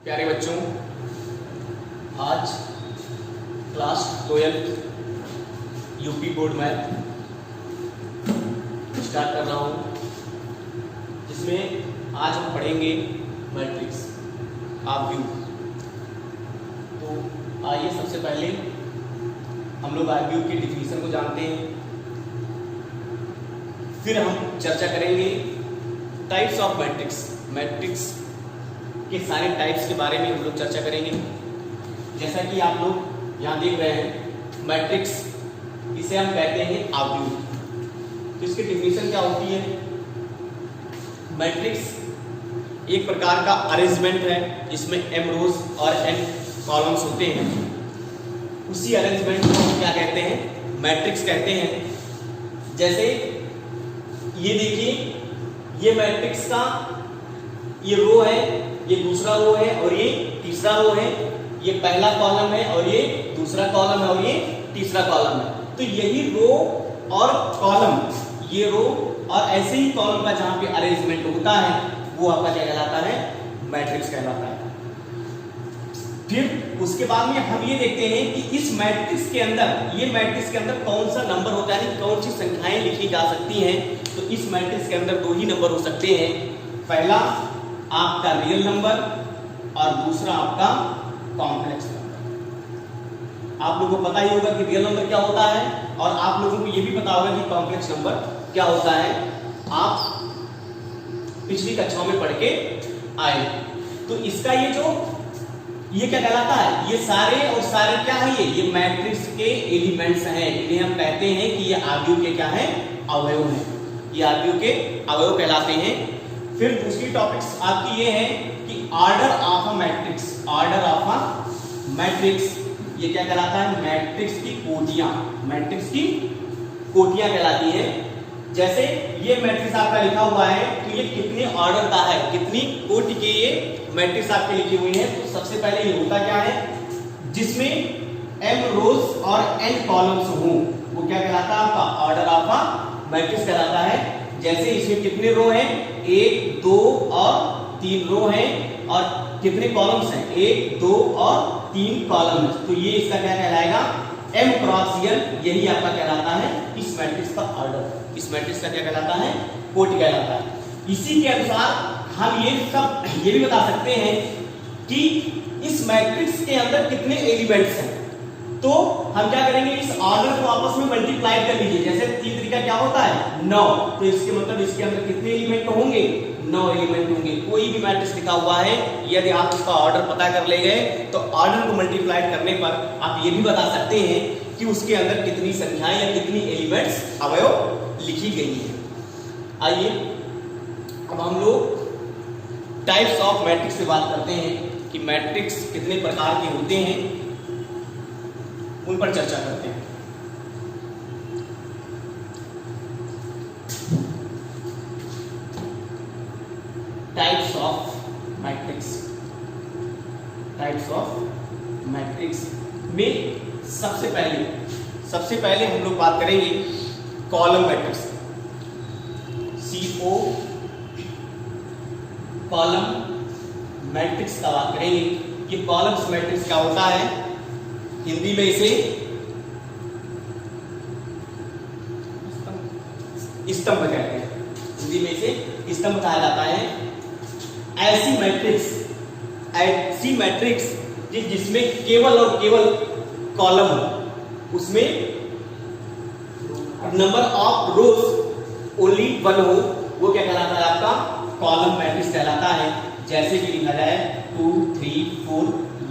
प्यारे बच्चों, आज class 12 UP board math start कर रहा हूँ, जिसमें आज हम पढ़ेंगे मैट्रिक्स ऑफ व्यू। तो आइए सबसे पहले हम लोग ऑफ व्यू की डिफिनीशन को जानते हैं, फिर हम चर्चा करेंगे टाइप्स ऑफ मैट्रिक्स। मैट्रिक्स के सारे टाइप्स के बारे में हम लोग चर्चा करेंगे। जैसा कि आप लोग यहाँ देख रहे हैं मैट्रिक्स, इसे हम कहते हैं ऑफ व्यू। तो इसकी डिफिनीशन क्या होती है? मैट्रिक्स एक प्रकार का अरेंजमेंट है जिसमें m रोज और n कॉलम्स होते हैं। उसी अरेंजमेंट को हम क्या कहते हैं? मैट्रिक्स कहते हैं। जैसे ये देखिए, ये मैट्रिक्स का ये रो है, ये दूसरा रो है और ये तीसरा रो है, ये पहला कॉलम है और ये दूसरा कॉलम है और ये तीसरा कॉलम है। तो यही रो और कॉलम, ये रो और ऐसे ही कॉलम का जहां पे अरेंजमेंट होता है वो आपका क्या कहलाता है? मैट्रिक्स कहलाता है। फिर उसके बाद में हम ये देखते हैं कि इस मैट्रिक्स के अंदर, ये मैट्रिक्स के अंदर कौन सा नंबर होता है, कौन सी संख्याएं लिखी जा सकती हैं। तो इस मैट्रिक्स के अंदर दो ही नंबर हो सकते हैं, पहला आपका रियल नंबर और दूसरा आपका कॉम्प्लेक्स नंबर। आप लोगों को पता ही होगा कि रियल नंबर क्या होता है और आप लोगों को यह भी पता होगा कि कॉम्प्लेक्स नंबर क्या होता है। आप पिछली कक्षाओं में पढ़ के आए। तो इसका ये क्या कहलाता है? ये सारे और सारे क्या है? ये मैट्रिक्स के एलिमेंट्स हैं। इन्हें हम कहते हैं कि ये आव्यूह के क्या है? अवयव हैं। ये आव्यूह के अवयव कहलाते हैं। फिर दूसरी टॉपिक्स आपकी ये है कि order of a matrix. Order of a matrix ये क्या कहलाता है? मैट्रिक्स की कोटियां। मैट्रिक्स की कोटियां कहलाती है। जैसे ये मैट्रिक्स आपका लिखा हुआ है तो ये कितने ऑर्डर का है, कितनी कोटि के ये मैट्रिक्स आपके लिखी हुई है। तो सबसे पहले ये होता क्या है? जिसमें m रोज और n कॉलम्स हो, वो क्या कहलाता है? आपका ऑर्डर ऑफ अ मैट्रिक्स कहलाता है। जैसे इसमें कितने रो हैं? 1, 2 और 3 रो हैं और कितने कॉलम्स हैं? 1, 2 और 3 कॉलम्स। तो ये इसका क्या कहलाएगा? m cross n। यही आपका कहलाता है इस मैट्रिक्स का ऑर्डर। इस मैट्रिक्स का क्या कहलाता है? कोटि कहलाता है। इसी के अनुसार हम ये भी बता सकते हैं कि इस मैट्रिक्स के अंदर कितने एलिमेंट्स हैं। तो हम क्या करेंगे? इस ऑर्डर को आपस में मल्टीप्लाई कर लीजिए। जैसे 3 तरीका क्या होता है? 9। तो इसके मतलब इसके अंदर कितने एलिमेंट होंगे? 9 एलिमेंट होंगे। कोई भी मैट्रिक्स लिखा हुआ है, यदि आप उसका ऑर्डर पता कर ले गए तो ऑर्डर को मल्टीप्लाई करने पर आप ये भी बता सकते हैं कि उसके अंदर कितनी संख्याएं या कितनी एलिमेंट्स अवयव लिखी गई है। आइए अब हम लोग टाइप्स ऑफ मैट्रिक्स पे बात करते हैं कि मैट्रिक्स कितने प्रकार के होते हैं, उन पर चर्चा करते हैं। Types of matrix. Types of matrix में सबसे पहले हम लोग बात करेंगे column matrix. CO column matrix का बात करेंगे। ये कॉलम्स मैट्रिक्स क्या होता है? हिंदी में इसे स्तंभ कहते हैं। हिंदी में इसे स्तंभ कहा जाता है। ऐसी मैट्रिक्स जिसमें केवल और केवल कॉलम हो, उसमें नंबर ऑफ रोज ओनली 1 हो, वो क्या कहलाता है? आपका कॉलम मैट्रिक्स कहलाता है। जैसे कि लिखा जाए 2, 3, 4,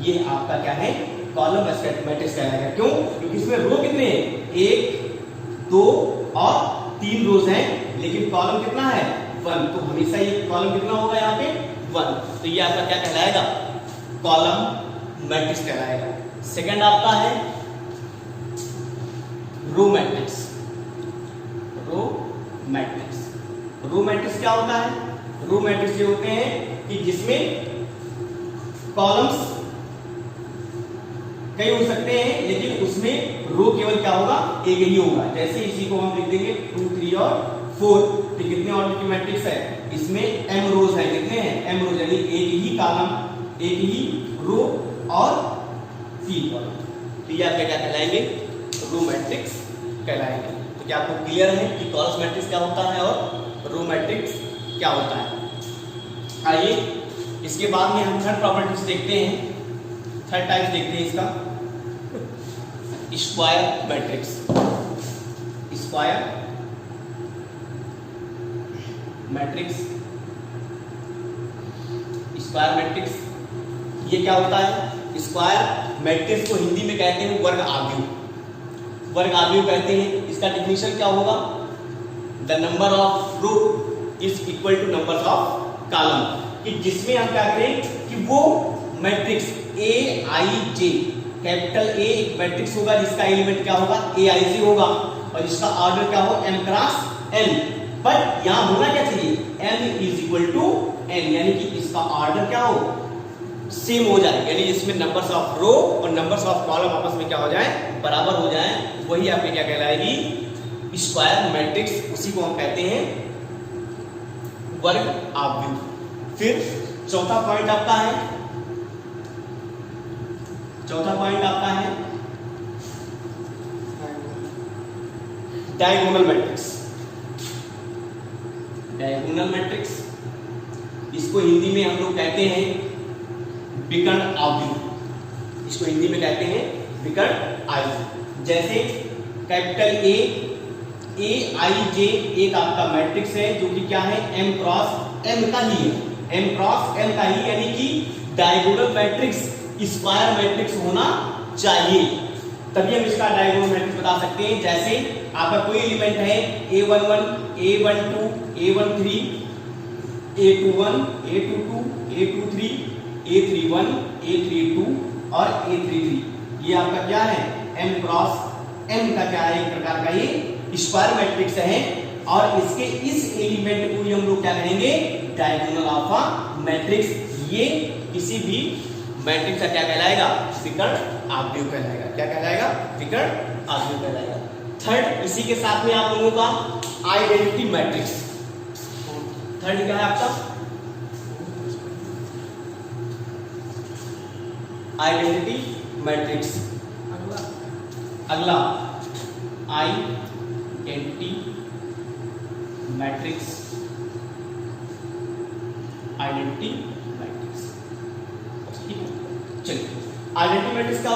ये आपका क्या है? कॉलम मैट्रिक्स कहलाएगा। क्यों? क्योंकि इसमें रो कितने हैं? 1, 2 और 3 रोज हैं, लेकिन कॉलम कितना है? 1। तो हमेशा ये कॉलम कितना होगा यहाँ पे? 1। तो ये आपका क्या कहलाएगा? कॉलम मैट्रिक्स कहलाएगा। सेकंड आपका है row matrix. Row matrix. Row matrix क्या होता है? रो मैट्रिक्स ये होते हैं कि जिसमें कॉलम्स कई हो सकते हैं, लेकिन उसमें रो केवल क्या होगा? एक ही होगा। जैसे इसी को हम लिख देंगे 2, 3 और 4। तो कितने ऑर्डर की मैट्रिक्स है? इसमें m रोज है। कितने हैं? m रोज, यानी एक ही कॉलम एक ही रो और 3 कॉलम, तो ये आपका क्या कहलाएंगे, रो मैट्रिक्स कहलाएंगे। तो क्या आपको क्लियर है कि कॉलम मैट्रिक्स क्या होता है और रो मैट्रिक्स क्या होता है। आइए इसके बाद में हम थर्ड प्रॉपर्टीज देखते हैं, थर्ड टाइप देखते हैं इसका, square matrix. Square matrix, square matrix ये क्या होता है। स्क्वायर मैट्रिक्स को हिंदी में कहते हैं वर्ग आव्यूह, वर्ग आव्यूह कहते हैं। इसका डेफिनेशन क्या होगा, the number of row is equal to number of column, कि जिसमें हम क्या करें कि वो matrix A I J, capital A एक मैट्रिक्स होगा जिसका एलिमेंट क्या होगा, ए आई जे होगा, और इसका ऑर्डर क्या हो, m क्रॉस n, बट यहां होना क्या चाहिए, m is equal to n, यानी कि इसका ऑर्डर क्या हो, सेम हो जाए, यानी इसमें नंबर्स ऑफ रो और नंबर्स ऑफ कॉलम आपस में क्या हो जाए, बराबर हो जाए, वही आपके क्या कहलाएगी, स्क्वायर मैट्रिक्स। उसी को हम कहते हैं वर्ग आव्यूह। फिर चौथा पॉइंट आपका है, चौथा पॉइंट आपका है डायगोनल मैट्रिक्स। डायगोनल मैट्रिक्स, इसको हिंदी में हम लोग कहते हैं विकर्ण आव्यूह, इसको हिंदी में कहते हैं विकर्ण आव्यूह। जैसे कैपिटल ए आई जे एक आपका मैट्रिक्स है जो कि क्या है, m क्रॉस m का ही है, m क्रॉस m का ही, यानी कि डायगोनल मैट्रिक्स स्क्वायर मैट्रिक्स होना चाहिए, तभी हम इसका डायगोनल मैट्रिक्स बता सकते हैं। जैसे आपका कोई एलिमेंट है a11 a12 a13 a21 a22 a23 a31 a32 और a33, ये आपका क्या है, m क्रॉस m का क्या है, एक प्रकार का ये स्क्वायर मैट्रिक्स है, और इसके इस एलिमेंट को हम लोग क्या कहेंगे, डायगोनल ऑफ अ मैट्रिक्स। ये किसी भी मैट्रिक्स का क्या कहलाएगा, विकर्ण आव्यूह कहलाएगा। क्या कहलाएगा, विकर्ण आव्यूह कहलाएगा। थर्ड, इसी के साथ में आप लोगों का आइडेंटिटी मैट्रिक्स। थर्ड क्या है आपका, आइडेंटिटी मैट्रिक्स। अगला आइडेंटिटी मैट्रिक्स, आइडेंटिटी मैट्रिक्स, ठीक है। चलिए आइडेंटिटी मैट्रिक्स का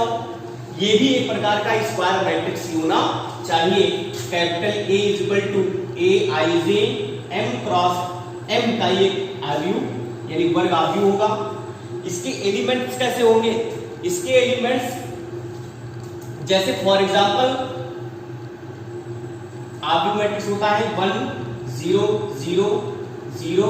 ये भी एक प्रकार का स्क्वायर मैट्रिक्स होना चाहिए। Capital A is equal to A I J m cross m का ये आव्यूह यानी वर्ग आव्यूह होगा। इसके एलिमेंट्स कैसे होंगे, इसके एलिमेंट्स जैसे फॉर एग्जांपल आव्यूह मैट्रिक्स होता है 1 0 0 0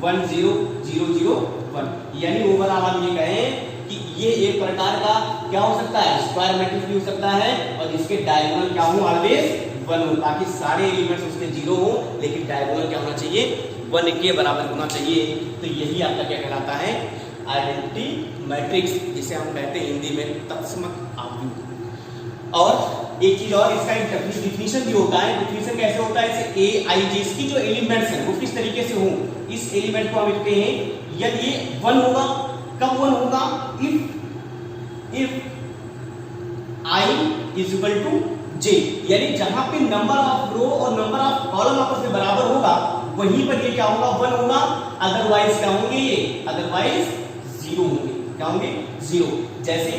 1 0 0 0 1, यानी ओवरऑल हम ये कहें कि ये एक प्रकार का क्या हो सकता है, स्क्वायर मैट्रिक्स भी हो सकता है, और इसके डायगोनल क्या हो, ऑलवेज 1 हो, ताकि सारे एलिमेंट्स उसके 0 हो, लेकिन डायगोनल क्या होना चाहिए, 1 के बराबर होना चाहिए। तो यही आपका क्या कहलाता है, आइडेंटिटी मैट्रिक्स, जिसे हम कहते हैं हिंदी में तत्समक आव्यूह। और एक चीज और, इसका एक डेफिनेशन भी होता है। डेफिनेशन कैसे होता है, जैसे ए आई जे, इसकी जो एलिमेंट्स हैं वो किस तरीके से हो, इस एलिमेंट को हम लिखते हैं, यदि ये 1 होगा, कब 1 होगा, if i is equal to j, यानी जहां पे नंबर ऑफ रो और नंबर ऑफ कॉलम आपस में बराबर होगा, वहीं पर ये क्या होगा, 1 होगा, अदरवाइज क्या होंगे, ये अदरवाइज 0 होंगे। क्या होंगे, 0। जैसे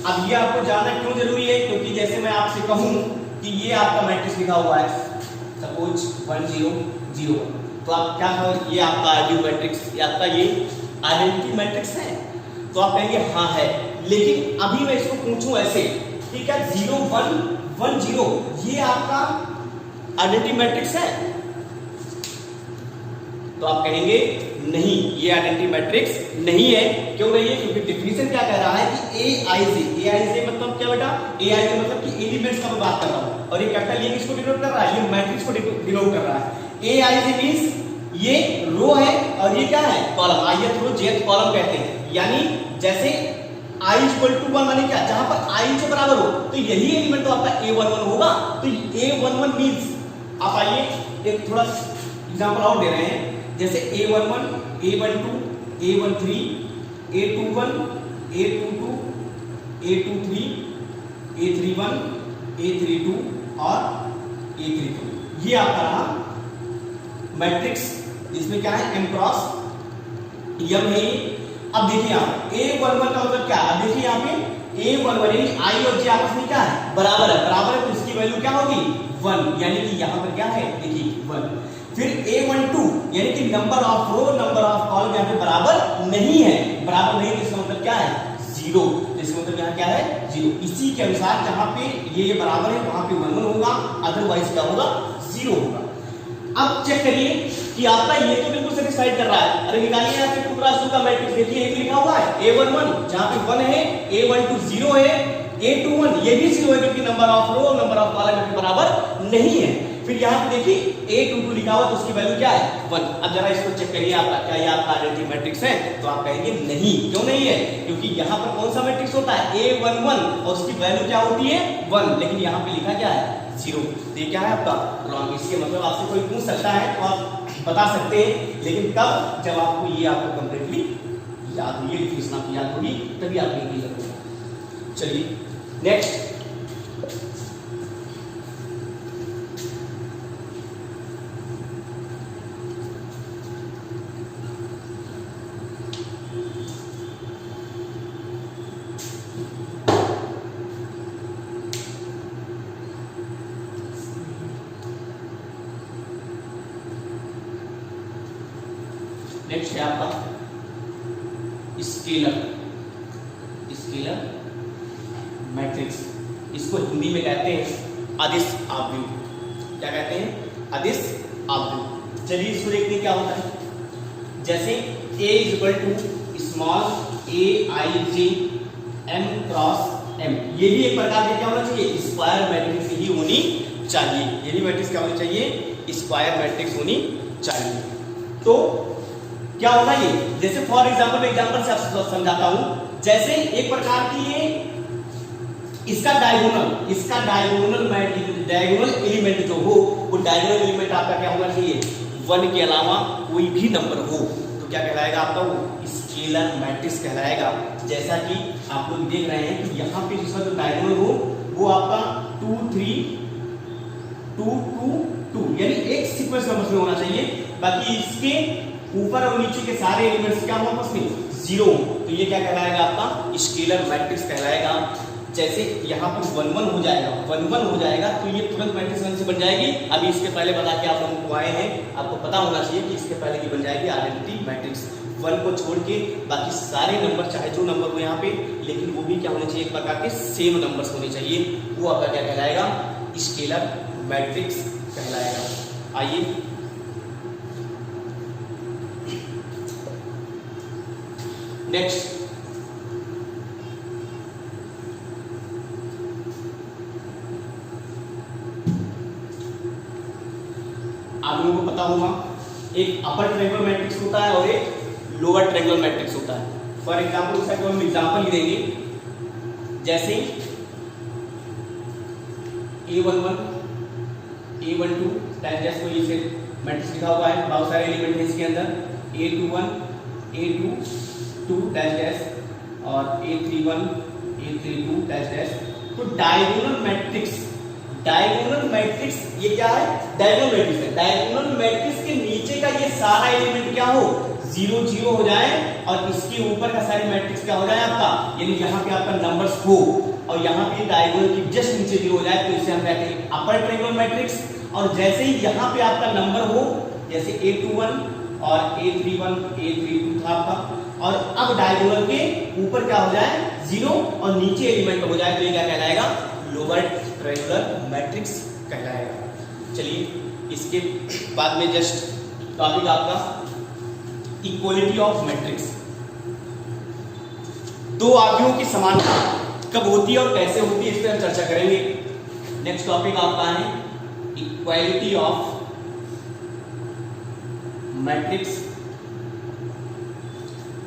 अब ये आपको जानना क्यों जरूरी है, क्योंकि जैसे मैं आपसे कहूं कि ये आपका मैट्रिक्स लिखा हुआ है, सपोज 1 0 0 1, तो आप क्या कहोगे, ये आपका आइडेंटिटी मैट्रिक्स, ये आपका ये आइडेंटिटी मैट्रिक्स है, तो आप कहेंगे हाँ है। लेकिन अभी मैं इसको पूछूं ऐसे, ठीक है, 0 1 1 0, ये आपका आइडेंटिटी मैट्रिक्स है, तो आप कहेंगे नहीं, ये आइडेंटिटी मैट्रिक्स नहीं है। क्यों नहीं है, क्योंकि डेफिनेशन क्या कह रहा है कि ए आई जे मतलब क्या बेटा, ए आई जे मतलब कि एलिमेंट्स का मैं बात कर रहा हूं, और ये कैपिटल ये किसको डिनोट कर रहा है, ये मैट्रिक्स को डिनोट कर रहा है। ए आई जे मींस ये रो है और ये क्या है, कॉलम, ith रो jth कॉलम कहते हैं। यानी जैसे i इक्वल टू 1 माने क्या, जहां पर i से बराबर हो, तो यही एलिमेंट तो आपका a11 होगा। तो a11 मींस, आप आइए एक थोड़ा एग्जांपल और दे रहे हैं, जैसे a11 a12 A13, A21, A22, A23, A31, A32 और A32, ये आपका रहा मैट्रिक्स, इसमें क्या है m क्रॉस m है। अब देखिए यहाँ A11 का मतलब क्या है, अब देखिए यहाँ पे A11 यानी I और J आपस में क्या है, बराबर है, तो इसकी वैल्यू क्या होगी 1, यानी कि यहाँ पर क्या है देखिए 1। फिर A12 यानी कि number of row number of column यहाँ पे बराबर नहीं है, बराबर नहीं, तो इसका मतलब क्या है 0, इसका मतलब यहाँ क्या है 0। इसी के अनुसार जहाँ पे ये बराबर है वहां पे 1 होगा, अदरवाइज क्या होगा 0 होगा। अब चेक करिए कि आपका ये तो बिल्कुल सेटिस्फाइड कर रहा है। अरे निकालिए यहाँ पे 2x2 का मैट्रिक्स, देखिए एक लिखा हुआ है A11 जहाँ पे 1 है, A12 0 है, A21 ये भी 0 है क्योंकि number of row number of column के बराबर नहीं है। फिर यहाँ पे देखिए A22 लिखा हुआ तो उसकी वैल्यू क्या है 1। अब जरा इसको चेक करिए आपका क्या ये आपका आइडेंटिटी मैट्रिक्स है, तो आप कहेंगे नहीं, क्यों नहीं है, क्योंकि यहाँ पर कौन सा मैट्रिक्स होता है A11 और उसकी वैल्यू क्या होती है 1, लेकिन यहाँ पे लिखा क्या है 0, तो ये क्या है आपका रॉन्ग। इसके मतलब आपसे कोई पूछ सकता है तो आप बता सकते हैं, लेकिन कब, जब आपको ये आपको कंप्लीटली याद होगी, डिफिनेशन आपको याद होगी तभी आप ये क्लियर होगा। चलिए नेक्स्ट, नेक्स्ट है आपका स्केलर मैट्रिक्स। इसको हिंदी में कहते हैं अदिश आव्यूह। क्या कहते हैं, अदिश आव्यूह। चलिए इसको देखते हैं क्या होता है। जैसे A = small aij m cross m, ये भी एक प्रकार का क्या होना चाहिए, स्क्वायर मैट्रिक्स ही होनी चाहिए। ये भी मैट्रिक्स क्या होनी चाहिए, स्क्वायर मैट्रिक्स होनी चाहिए। तो क्या होगा ये, जैसे फॉर एग्जांपल मैं एग्जांपल से आपको समझाता हूं। जैसे एक प्रकार की ये इसका डायगोनल एलिमेंट जो हो, वो डायगोनल एलिमेंट आपका क्या होना चाहिए 1 के अलावा कोई भी नंबर हो, तो क्या कहलाएगा आपका वो स्केलर मैट्रिक्स कहलाएगा। जैसा कि आप लोग देख रहे हैं कि यहाँ पे जिसका जो डायगोनल हो वो आपका 2 3 2 2 2 यानी एक सीक्वेंस नंबर में होना चाहिए, बाकी इसके ऊपर और नीचे के सारे एलिमेंट्स क्या हो आपस में 0, तो ये क्या कहलाएगा आपका स्केलर मैट्रिक्स कहलाएगा। जैसे यहाँ पर 1 1 हो जाएगा, 1 1 हो जाएगा तो ये तुरंत मैट्रिक्स 1 से बन जाएगी। अभी इसके पहले बता के आप लोगों को आए हैं, आपको पता होना चाहिए कि इसके पहले की बन जाएगी आइडेंटिटी मैट्रिक्स। 1 को छोड़ के बाकी सारे नंबर, चाहे जो नंबर हो यहाँ पे, लेकिन वो भी क्या होने चाहिए, एक प्रकार के सेम नंबर्स होने चाहिए, वो आपका क्या कहलाएगा स्केलर मैट्रिक्स कहलाएगा। आइए नेक्स्ट, आप लोगों को पता होगा एक अपर ट्रायंगुलर मैट्रिक्स होता है और एक लोअर ट्रायंगुलर मैट्रिक्स होता है। फॉर एग्जांपल उसका हम एग्जांपल ही देंगे। जैसे A11 A12 डाइजेस्ट को इसे मैट्रिक्स लिखा हुआ है, बहुत सारे एलिमेंट हैं इसके अंदर, A21 A22 डैश डैश और A31 A32 डैश डैश। तो डायगोनल मैट्रिक्स ये क्या है, डायगोनल मैट्रिक्स है। डायगोनल मैट्रिक्स के नीचे का ये सारा एलिमेंट क्या हो 0 0 हो जाए और इसके ऊपर का सारी मैट्रिक्स क्या हो जाए आपका, यानी यहाँ पे आपका नंबर्स हो और यहाँ पे डायगोनल की जस्ट नीचे 0 हो जाए, तो इसे हम कहते हैं अपर ट्रायंगुलर मैट्रिक्स। और जैसे ही यहाँ पे आपका नंबर हो, जैसे A21 और A31 A32 था आपका, और अब डायगोनल के ऊपर क्या हो जाए 0 और नीचे एलिमेंट हो जाए, तो ये क्या कहलाएगा लोअर ट्रायंगुलर मैट्रिक्स कहलाएगा। चलिए इसके बाद में जस्ट टॉपिक आपका इक्वलिटी ऑफ मैट्रिक्स। दो आव्यूहों की समानता कब होती है और कैसे होती है, इस पर हम चर्चा करेंगे। नेक्स्ट टॉपिक आपका है इक्वालिटी ऑफ मैट्रिक्स,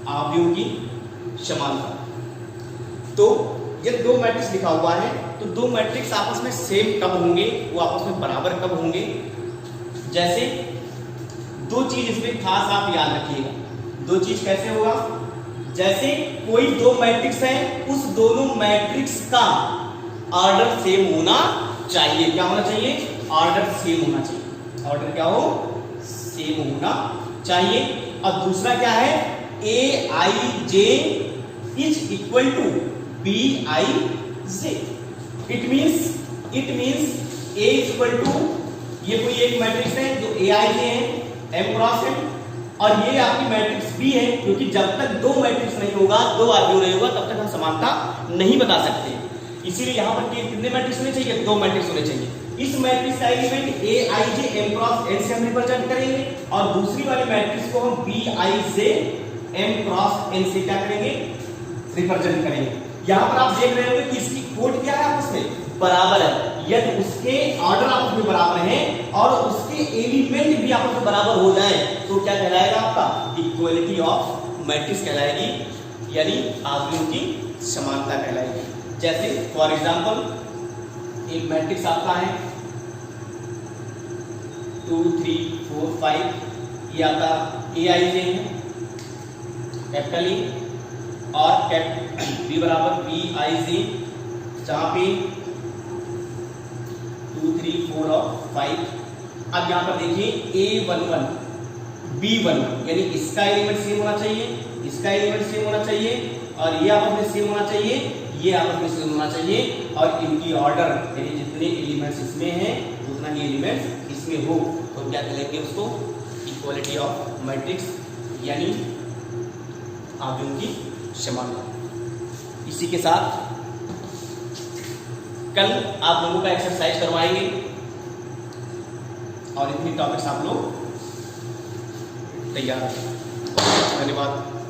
आव्यूहों की समानता। तो ये दो मैट्रिक्स लिखा हुआ है, तो दो मैट्रिक्स आपस में सेम कब होंगे, वो आपस में बराबर कब होंगे। जैसे दो चीज इसमें खास आप याद रखिएगा, दो चीज कैसे होगा, जैसे कोई दो मैट्रिक्स है, उस दोनों मैट्रिक्स का ऑर्डर सेम होना चाहिए। क्या होना चाहिए? ऑर्डर सेम होना चाहिए। ऑर्डर क्या हो? सेम होना चाहिए। और दूसरा क्या है? A I j is equal to b I j. It means a is equal to, ये कोई एक मैट्रिक्स है जो ए आई जे है, एम क्रॉस है, और ये आपकी मैट्रिक्स बी है, क्योंकि जब तक दो मैट्रिक्स नहीं होगा, दो आर्ग्यू नहीं होगा, तब तक हम समानता नहीं बता सकते। इसीलिए यहां पर कितने मैट्रिक्स होने चाहिए? दो मैट्रिक्स होने चाहिए। इस मैट्रिक्स का एलिमेंट ए आई जे एम क्रॉस एन से हम रिप्रेजेंट करेंगे, और दूसरी वाली मैट्रिक्स को हम बी आई जे एम क्रॉस एन से क्या करेंगे? रिप्रेजेंट करेंगे। यहां पर आप देख रहे होंगे कि इसकी कोड क्या है? आपस में बराबर है। यदि उसके ऑर्डर आपस में बराबर है और उसके एलिमेंट भी आपस में बराबर हो जाए तो क्या कहलाएगा? आपका इक्वलिटी ऑफ मैट्रिक्स कहलाएगी, यानी आर्ग्यू की समानता कहलाएगी। जैसे फॉर एग्जांपल एक मैट्रिक्स आपका है 2 3 4 5, ये आपका ए आई जे है कैपिटल ई, और बी बराबर बी आई जे, जहां पे 2 3 4 और 5। अब यहां पर देखिए A11 B11, यानी इसका एलिमेंट सेम होना चाहिए, इसका एलिमेंट सेम होना चाहिए, और ये आपस में सेम होना चाहिए, ये आपस में सेम होना चाहिए, और इनकी ऑर्डर यानी जितने एलिमेंट्स इसमें हैं उतना ही एलिमेंट्स इसमें हो, तो क्या कहेंगे उसको? इक्वलिटी ऑफ मैट्रिक्स, यानी आर्ग्यू की समानता। इसी के साथ कल आप लोगों का एक्सरसाइज करवाएंगे, और इतनी टॉपिक्स आप लोग तैयार हैं। धन्यवाद।